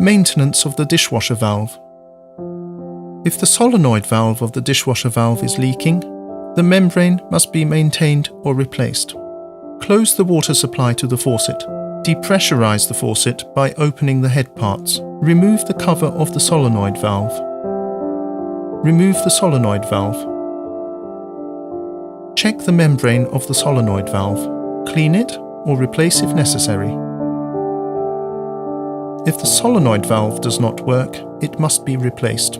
Maintenance of the dishwasher valve. If the solenoid valve of the dishwasher valve is leaking, the membrane must be maintained or replaced. Close the water supply to the faucet. Depressurize the faucet by opening the head parts. Remove the cover of the solenoid valve. Remove the solenoid valve. Check the membrane of the solenoid valve. Clean it or replace if necessary. If the solenoid valve does not work, it must be replaced.